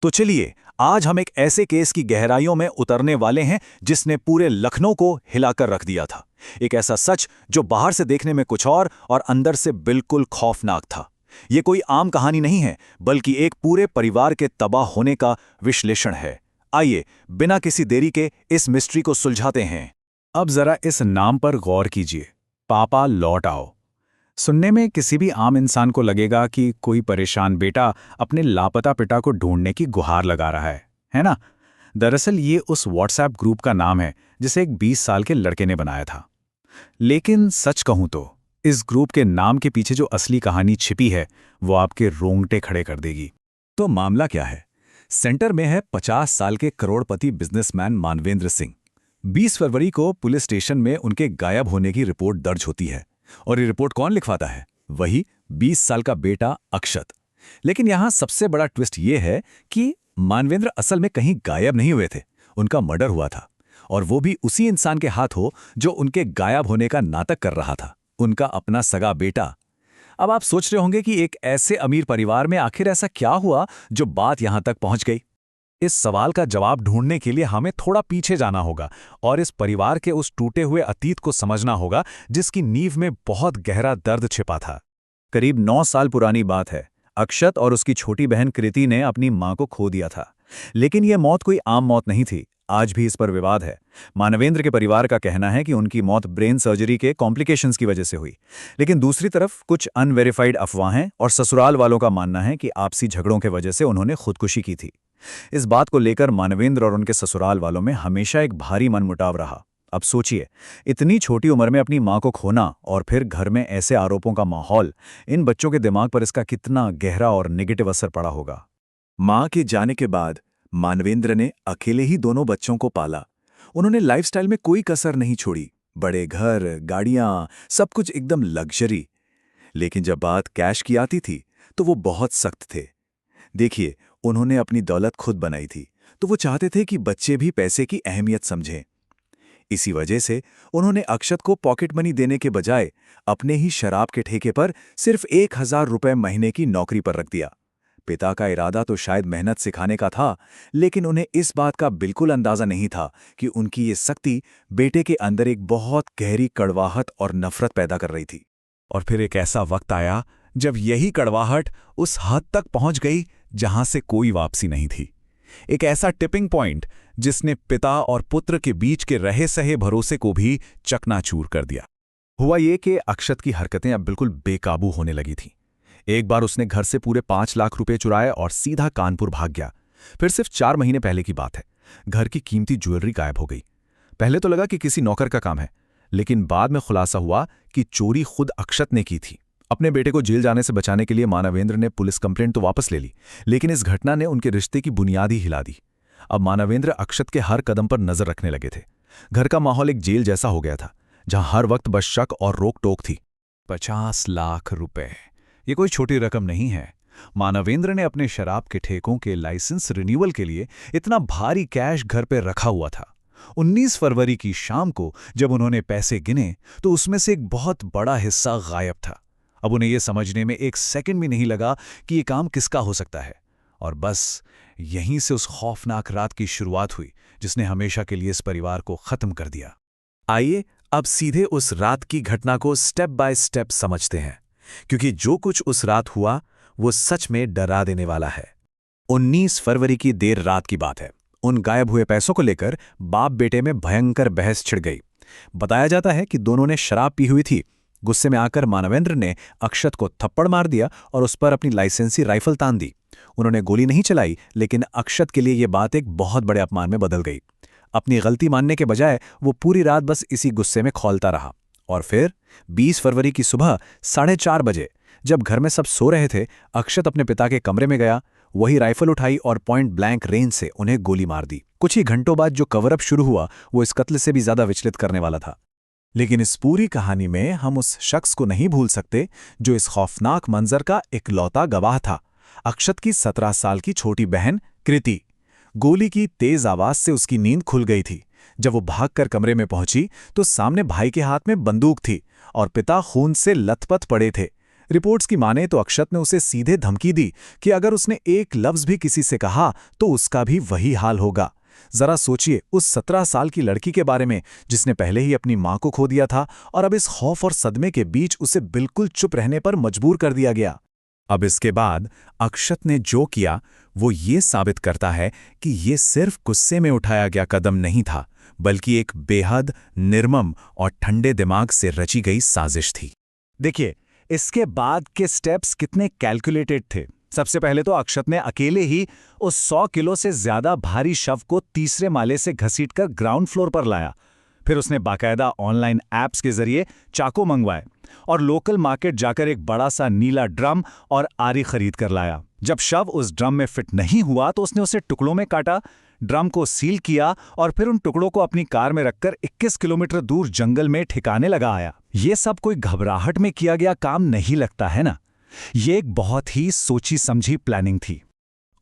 तो चलिए, आज हम एक ऐसे केस की गहराइयों में उतरने वाले हैं जिसने पूरे लखनऊ को हिलाकर रख दिया था। एक ऐसा सच जो बाहर से देखने में कुछ और अंदर से बिल्कुल खौफनाक था। ये कोई आम कहानी नहीं है, बल्कि एक पूरे परिवार के तबाह होने का विश्लेषण है। आइए, बिना किसी देरी के इस मिस्ट्री को सुलझाते हैं। अब जरा इस नाम पर गौर कीजिए, पापा लौट आओ। सुनने में किसी भी आम इंसान को लगेगा कि कोई परेशान बेटा अपने लापता पिता को ढूंढने की गुहार लगा रहा है ना? दरअसल ये उस व्हाट्सएप ग्रुप का नाम है जिसे एक 20 साल के लड़के ने बनाया था। लेकिन सच कहूं तो इस ग्रुप के नाम के पीछे जो असली कहानी छिपी है वो आपके रोंगटे खड़े कर देगी। तो मामला क्या है? सेंटर में है 50 साल के करोड़पति बिजनेसमैन मानवेंद्र सिंह। 20 फरवरी को पुलिस स्टेशन में उनके गायब होने की रिपोर्ट दर्ज होती है। और ये रिपोर्ट कौन लिखवाता है? वही 20 साल का बेटा अक्षत। लेकिन यहां सबसे बड़ा ट्विस्ट ये है कि मानवेंद्र असल में कहीं गायब नहीं हुए थे। उनका मर्डर हुआ था, और वो भी उसी इंसान के हाथों जो उनके गायब होने का नाटक कर रहा था, उनका अपना सगा बेटा। अब आप सोच रहे होंगे कि एक ऐसे अमीर परिवार में आखिर ऐसा क्या हुआ जो बात यहां तक पहुंच गई। इस सवाल का जवाब ढूंढने के लिए हमें थोड़ा पीछे जाना होगा और इस परिवार के उस टूटे हुए अतीत को समझना होगा जिसकी नींव में बहुत गहरा दर्द छिपा था। करीब 9 साल पुरानी बात है। अक्षत और उसकी छोटी बहन कृति ने अपनी मां को खो दिया था। लेकिन यह मौत कोई आम मौत नहीं थी। आज भी इस पर विवाद है। मानवेंद्र के परिवार का कहना है कि उनकी मौत ब्रेन सर्जरी के कॉम्प्लिकेशंस की वजह से हुई। लेकिन दूसरी तरफ कुछ अनवेरिफाइड अफवाहें और ससुराल वालों का मानना है कि आपसी झगड़ों के वजह से उन्होंने खुदकुशी की थी। इस बात को लेकर मानवेंद्र और उनके ससुराल वालों में हमेशा एक भारी मनमुटाव रहा। अब सोचिए, इतनी छोटी उम्र में अपनी मां को खोना और फिर घर में ऐसे आरोपों का माहौल, इन बच्चों के दिमाग पर इसका कितना गहरा और नेगेटिव असर पड़ा होगा। मां के जाने के बाद मानवेंद्र ने अकेले ही दोनों बच्चों को पाला। उन्होंने लाइफस्टाइल में कोई कसर नहीं छोड़ी। बड़े घर, गाड़ियां, सब कुछ एकदम लग्जरी। लेकिन जब बात कैश की आती थी तो वो बहुत सख्त थे। देखिए, उन्होंने अपनी दौलत खुद बनाई थी, तो वो चाहते थे कि बच्चे भी पैसे की अहमियत समझें। इसी वजह से उन्होंने अक्षत को पॉकेट मनी देने के बजाय अपने ही शराब के ठेके पर सिर्फ 1000 रुपए महीने की नौकरी पर रख दिया। पिता का इरादा तो शायद मेहनत सिखाने का था, लेकिन उन्हें इस बात का बिल्कुल अंदाजा नहीं था कि उनकी ये सख्ती बेटे के अंदर एक बहुत गहरी कड़वाहट और नफरत पैदा कर रही थी। और फिर एक ऐसा वक्त आया जब यही कड़वाहट उस हद तक पहुंच गई जहां से कोई वापसी नहीं थी। एक ऐसा टिपिंग पॉइंट जिसने पिता और पुत्र के बीच के रहे सहे भरोसे को भी चकनाचूर कर दिया। हुआ ये कि अक्षत की हरकतें अब बिल्कुल बेकाबू होने लगी थीं। एक बार उसने घर से पूरे 5 लाख रुपए चुराए और सीधा कानपुर भाग गया। फिर सिर्फ 4 महीने पहले की बात है, घर की कीमती ज्वेलरी गायब हो गई। पहले तो लगा कि किसी नौकर का काम है, लेकिन बाद में खुलासा हुआ कि चोरी खुद अक्षत ने की थी। अपने बेटे को जेल जाने से बचाने के लिए मानवेंद्र ने पुलिस कंप्लेंट तो वापस ले ली, लेकिन इस घटना ने उनके रिश्ते की बुनियाद ही हिला दी। अब मानवेंद्र अक्षत के हर कदम पर नजर रखने लगे थे। घर का माहौल एक जेल जैसा हो गया था, जहां हर वक्त बस शक और रोक टोक थी। 50 लाख रुपए, ये कोई छोटी रकम नहीं है। मानवेंद्र ने अपने शराब के ठेकों के लाइसेंस रिन्यूअल के लिए इतना भारी कैश घर पे रखा हुआ था। 19 फरवरी की शाम को जब उन्होंने पैसे गिने तो उसमें से एक बहुत बड़ा हिस्सा गायब था। अब उन्हें यह समझने में एक सेकंड भी नहीं लगा कि यह काम किसका हो सकता है। और बस यहीं से उस खौफनाक रात की शुरुआत हुई जिसने हमेशा के लिए इस परिवार को खत्म कर दिया। आइए अब सीधे उस रात की घटना को स्टेप बाय स्टेप समझते हैं, क्योंकि जो कुछ उस रात हुआ वो सच में डरा देने वाला है। 19 फरवरी की देर रात की बात है। उन गायब हुए पैसों को लेकर बाप बेटे में भयंकर बहस छिड़ गई। बताया जाता है कि दोनों ने शराब पी हुई थी। गुस्से में आकर मानवेंद्र ने अक्षत को थप्पड़ मार दिया और उस पर अपनी लाइसेंसी राइफल तान दी। उन्होंने गोली नहीं चलाई, लेकिन अक्षत के लिए यह बात एक बहुत बड़े अपमान में बदल गई। अपनी गलती मानने के बजाय वो पूरी रात बस इसी गुस्से में खौलता रहा। और फिर 20 फरवरी की सुबह 4:30 बजे जब घर में सब सो रहे थे, अक्षत अपने पिता के कमरे में गया, वही राइफल उठाई और पॉइंट ब्लैंक रेंज से उन्हें गोली मार दी। कुछ ही घंटों बाद जो कवरअप शुरू हुआ वो इस कत्ल से भी ज्यादा विचलित करने वाला था। लेकिन इस पूरी कहानी में हम उस शख्स को नहीं भूल सकते जो इस खौफनाक मंजर का इकलौता गवाह था। अक्षत की 17 साल की छोटी बहन कृति। गोली की तेज आवाज से उसकी नींद खुल गई थी। जब वो भागकर कमरे में पहुंची तो सामने भाई के हाथ में बंदूक थी और पिता खून से लथपथ पड़े थे। रिपोर्ट्स की माने तो अक्षत ने उसे सीधे धमकी दी कि अगर उसने एक लफ्ज भी किसी से कहा तो उसका भी वही हाल होगा। जरा सोचिए उस 17 साल की लड़की के बारे में जिसने पहले ही अपनी मां को खो दिया था और अब इस खौफ और सदमे के बीच उसे बिल्कुल चुप रहने पर मजबूर कर दिया गया। अब इसके बाद अक्षत ने जो किया वो ये साबित करता है कि ये सिर्फ गुस्से में उठाया गया कदम नहीं था, बल्कि एक बेहद निर्मम और ठंडे दिमाग से रची गई साजिश थी। देखिए, इसके बाद के स्टेप्स कितने कैलकुलेटेड थे। सबसे पहले तो अक्षत ने अकेले ही उस 100 किलो से ज्यादा भारी शव को तीसरे माले से घसीटकर ग्राउंड फ्लोर पर लाया। फिर उसने बाकायदा ऑनलाइन ऐप्स के जरिए चाकू मंगवाए और लोकल मार्केट जाकर एक बड़ा सा नीला ड्रम और आरी खरीद कर लाया। जब शव उस ड्रम में फिट नहीं हुआ तो उसने उसे टुकड़ों में काटा, ड्रम को सील किया और फिर उन टुकड़ों को अपनी कार में रखकर 21 किलोमीटर दूर जंगल में ठिकाने लगा आया। ये सब कोई घबराहट में किया गया काम नहीं लगता है ना। ये एक बहुत ही सोची समझी प्लानिंग थी।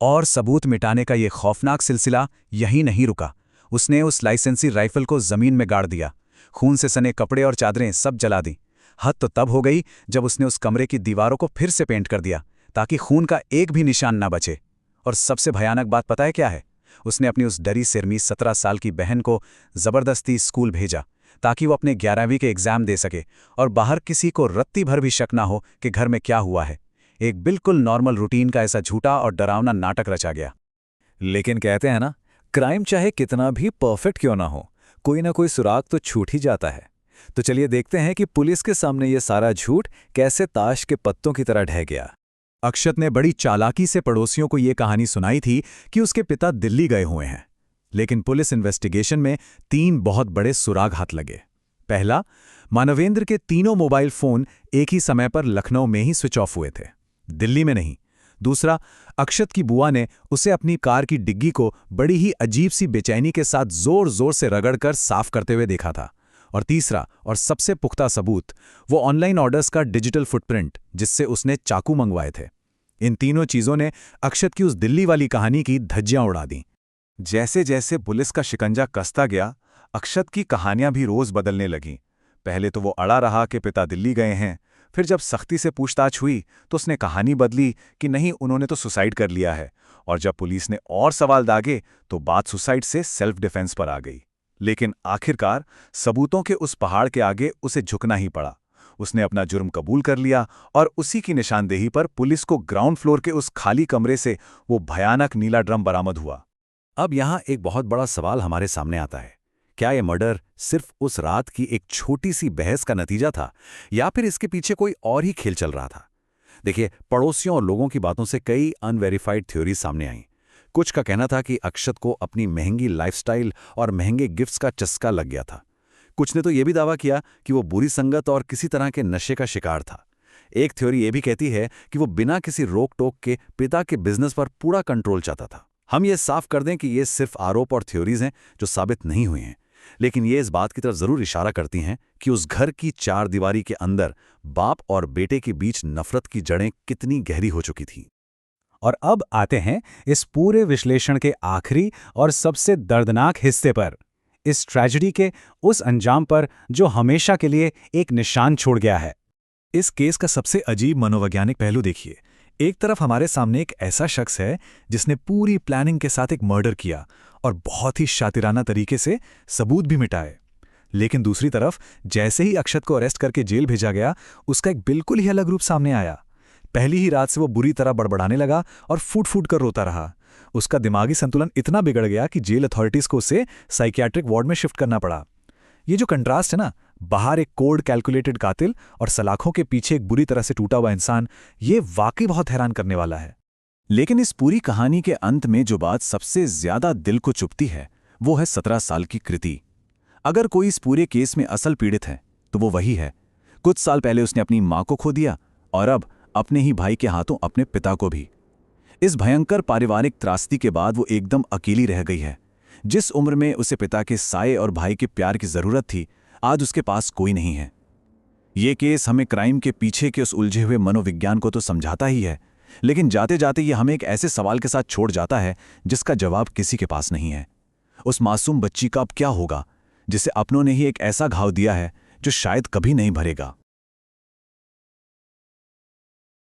और सबूत मिटाने का ये खौफनाक सिलसिला यहीं नहीं रुका। उसने उस लाइसेंसी राइफल को जमीन में गाड़ दिया, खून से सने कपड़े और चादरें सब जला दी। हद तो तब हो गई जब उसने उस कमरे की दीवारों को फिर से पेंट कर दिया ताकि खून का एक भी निशान ना बचे। और सबसे भयानक बात पता है क्या है? उसने अपनी उस डरी सिरमी 17 साल की बहन को जबरदस्ती स्कूल भेजा ताकि वो अपने 11वीं के एग्जाम दे सके और बाहर किसी को रत्ती भर भी शक ना हो कि घर में क्या हुआ है। एक बिल्कुल नॉर्मल रूटीन का ऐसा झूठा और डरावना नाटक रचा गया। लेकिन कहते हैं ना, क्राइम चाहे कितना भी परफेक्ट क्यों ना हो, कोई ना कोई सुराग तो छूट ही जाता है। तो चलिए देखते हैं कि पुलिस के सामने ये सारा झूठ कैसे ताश के पत्तों की तरह ढह गया। अक्षत ने बड़ी चालाकी से पड़ोसियों को ये कहानी सुनाई थी कि उसके पिता दिल्ली गए हुए हैं, लेकिन पुलिस इन्वेस्टिगेशन में 3 बहुत बड़े सुराग हाथ लगे। पहला, मानवेंद्र के तीनों मोबाइल फोन एक ही समय पर लखनऊ में ही स्विच ऑफ हुए थे, दिल्ली में नहीं। दूसरा, अक्षत की बुआ ने उसे अपनी कार की डिग्गी को बड़ी ही अजीब सी बेचैनी के साथ जोर जोर से रगड़कर साफ करते हुए देखा था। और तीसरा और सबसे पुख्ता सबूत, वो ऑनलाइन ऑर्डर्स का डिजिटल फुटप्रिंट जिससे उसने चाकू मंगवाए थे। इन तीनों चीजों ने अक्षत की उस दिल्ली वाली कहानी की धज्जियां उड़ा दी। जैसे जैसे पुलिस का शिकंजा कसता गया, अक्षत की कहानियां भी रोज बदलने लगीं। पहले तो वो अड़ा रहा कि पिता दिल्ली गए हैं, फिर जब सख्ती से पूछताछ हुई तो उसने कहानी बदली कि नहीं, उन्होंने तो सुसाइड कर लिया है। और जब पुलिस ने और सवाल दागे तो बात सुसाइड से सेल्फ डिफेंस पर आ गई। लेकिन आखिरकार सबूतों के उस पहाड़ के आगे उसे झुकना ही पड़ा। उसने अपना जुर्म कबूल कर लिया और उसी की निशानदेही पर पुलिस को ग्राउंड फ्लोर के उस खाली कमरे से वो भयानक नीला ड्रम बरामद हुआ। अब यहाँ एक बहुत बड़ा सवाल हमारे सामने आता है, क्या यह मर्डर सिर्फ उस रात की एक छोटी सी बहस का नतीजा था या फिर इसके पीछे कोई और ही खेल चल रहा था? देखिए, पड़ोसियों और लोगों की बातों से कई अनवेरिफाइड थ्योरीज सामने आईं। कुछ का कहना था कि अक्षत को अपनी महंगी लाइफस्टाइल और महंगे गिफ्ट्स का चस्का लग गया था। कुछ ने तो यह भी दावा किया कि वो बुरी संगत और किसी तरह के नशे का शिकार था। एक थ्योरी यह भी कहती है कि वो बिना किसी रोक टोक के पिता के बिजनेस पर पूरा कंट्रोल चाहता था। हम ये साफ कर दें कि ये सिर्फ आरोप और थ्योरीज हैं जो साबित नहीं हुई हैं, लेकिन ये इस बात की तरफ जरूर इशारा करती हैं कि उस घर की 4 दीवारी के अंदर बाप और बेटे के बीच नफरत की जड़ें कितनी गहरी हो चुकी थीं। और अब आते हैं इस पूरे विश्लेषण के आखिरी और सबसे दर्दनाक हिस्से पर, इस ट्रेजेडी के उस अंजाम पर जो हमेशा के लिए एक निशान छोड़ गया है। इस केस का सबसे अजीब मनोवैज्ञानिक पहलू देखिए। एक तरफ हमारे सामने एक ऐसा शख्स है जिसने पूरी प्लानिंग के साथ एक मर्डर किया और बहुत ही शातिराना तरीके से सबूत भी मिटाए, लेकिन दूसरी तरफ जैसे ही अक्षत को अरेस्ट करके जेल भेजा गया, उसका एक बिल्कुल ही अलग रूप सामने आया। पहली ही रात से वो बुरी तरह बड़बड़ाने लगा और फूट फूट कर रोता रहा। उसका दिमागी संतुलन इतना बिगड़ गया कि जेल अथॉरिटीज को उसे साइकियाट्रिक वार्ड में शिफ्ट करना पड़ा। ये जो कंट्रास्ट है ना, बाहर एक कोड कैलकुलेटेड कातिल और सलाखों के पीछे एक बुरी तरह से टूटा हुआ इंसान, ये वाकई बहुत हैरान करने वाला है। लेकिन इस पूरी कहानी के अंत में जो बात सबसे ज्यादा दिल को चुभती है वो है 17 साल की कृति। अगर कोई इस पूरे केस में असल पीड़ित है तो वो वही है। कुछ साल पहले उसने अपनी मां को खो दिया और अब अपने ही भाई के हाथों अपने पिता को भी। इस भयंकर पारिवारिक त्रासदी के बाद वो एकदम अकेली रह गई है। जिस उम्र में उसे पिता के साये और भाई के प्यार की जरूरत थी, आज उसके पास कोई नहीं है। ये केस हमें क्राइम के पीछे के उस उलझे हुए मनोविज्ञान को तो समझाता ही है, लेकिन जाते जाते ये हमें एक ऐसे सवाल के साथ छोड़ जाता है जिसका जवाब किसी के पास नहीं है। उस मासूम बच्ची का अब क्या होगा जिसे अपनों ने ही एक ऐसा घाव दिया है जो शायद कभी नहीं भरेगा।